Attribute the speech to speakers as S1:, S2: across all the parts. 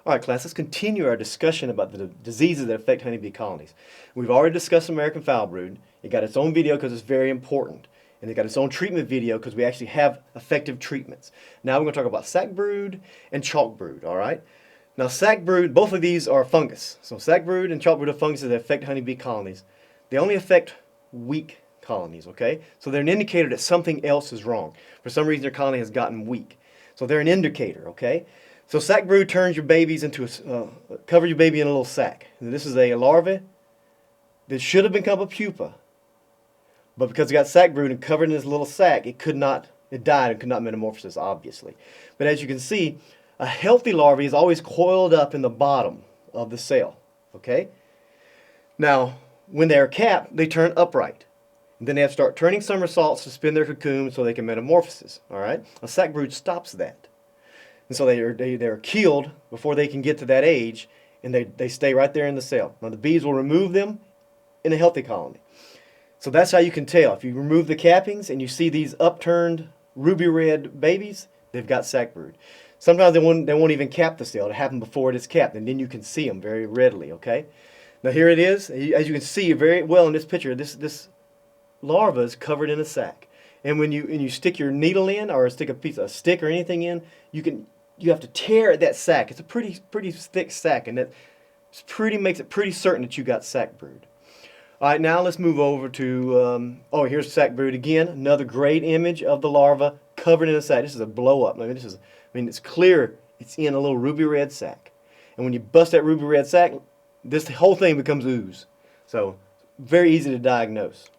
S1: All right, class, let's continue our discussion about the diseases that affect honeybee colonies. We've already discussed American foul brood. It got its own video because it's very important. And it got its own treatment video because we actually have effective treatments. Now we're going to talk about sac brood and chalk brood, all right? Now sac brood, both of these are fungus. So sac brood and chalk brood are funguses that affect honeybee colonies. They only affect weak colonies, okay? So they're an indicator that something else is wrong. For some reason, their colony has gotten weak. So they're an indicator, okay? So sac brood turns your babies into cover your baby in a little sac. And this is a larva that should have become a pupa, but because it got sac brood and covered in this little sac, it died and could not metamorphose, obviously. But as you can see, a healthy larva is always coiled up in the bottom of the cell, okay? Now, when they're capped, they turn upright. And then they have to start turning somersaults to spin their cocoon so they can metamorphose, all right? A sac brood stops that. And so they're killed before they can get to that age, and they stay right there in the cell. Now the bees will remove them in a healthy colony. So that's how you can tell. If you remove the cappings and you see these upturned ruby red babies, they've got sac brood. Sometimes they won't even cap the cell. It happens before it is capped, and then you can see them very readily, okay? Now here it is. As you can see very well in this picture, this larva is covered in a sac. And when you stick your needle in or stick a stick or anything in, you have to tear at that sac. It's a pretty thick sac, and that makes it pretty certain that you got sac brood. All right, now let's move over to here's sac brood again. Another great image of the larva covered in a sac. This is a blow up. It's clear. It's in a little ruby red sac, and when you bust that ruby red sac, this whole thing becomes ooze. So very easy to diagnose.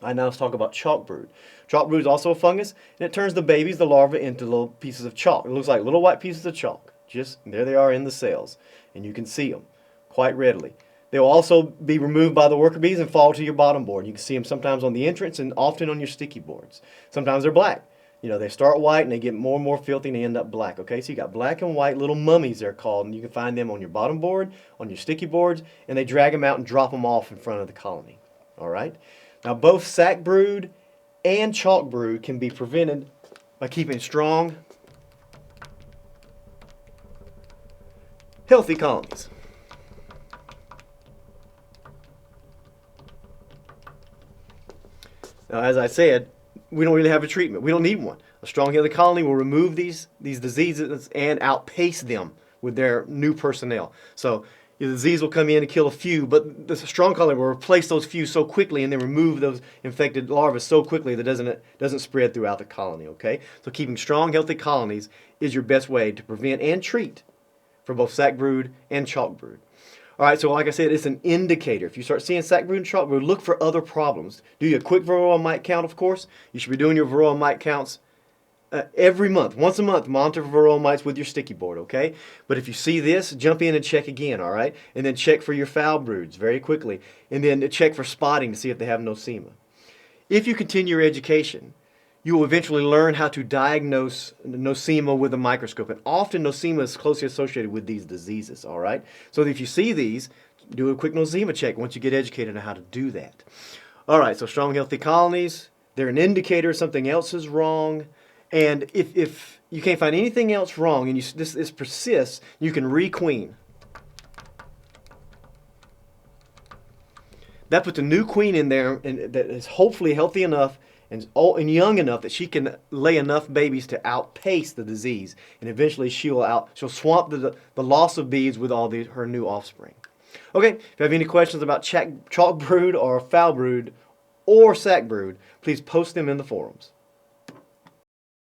S1: All right, now let's talk about chalk brood. Chalk brood is also a fungus, and it turns the babies, the larvae, into little pieces of chalk. It looks like little white pieces of chalk. There they are in the cells, and you can see them quite readily. They will also be removed by the worker bees and fall to your bottom board. You can see them sometimes on the entrance and often on your sticky boards. Sometimes they're black. They start white and they get more and more filthy and they end up black. Okay, so you got black and white little mummies, they're called, and you can find them on your bottom board, on your sticky boards, and they drag them out and drop them off in front of the colony. All right. Now both sac brood and chalk brood can be prevented by keeping strong, healthy colonies. Now, as I said, we don't really have a treatment. We don't need one. A strong, healthy colony will remove these diseases and outpace them with their new personnel. So the disease will come in and kill a few, but the strong colony will replace those few so quickly and then remove those infected larvae so quickly that it doesn't spread throughout the colony, okay? So keeping strong, healthy colonies is your best way to prevent and treat for both sac brood and chalk brood. All right, so like I said, it's an indicator. If you start seeing sac brood and chalk brood, look for other problems. Do your quick varroa mite count, of course. You should be doing your varroa mite counts every month. Once a month, monitor for varroa mites with your sticky board, okay? But if you see this, jump in and check again, all right? And then check for your foul broods very quickly. And then check for spotting to see if they have nosema. If you continue your education, you will eventually learn how to diagnose nosema with a microscope. And often nosema is closely associated with these diseases, all right? So if you see these, do a quick nosema check once you get educated on how to do that. All right, so strong, healthy colonies, they're an indicator something else is wrong. And if you can't find anything else wrong and this persists, you can requeen. That puts a new queen in there and that is hopefully healthy enough and young enough that she can lay enough babies to outpace the disease, and eventually she'll swamp the loss of bees with all her new offspring. Okay, if you have any questions about chalk brood or foul brood or sac brood, please post them in the forums.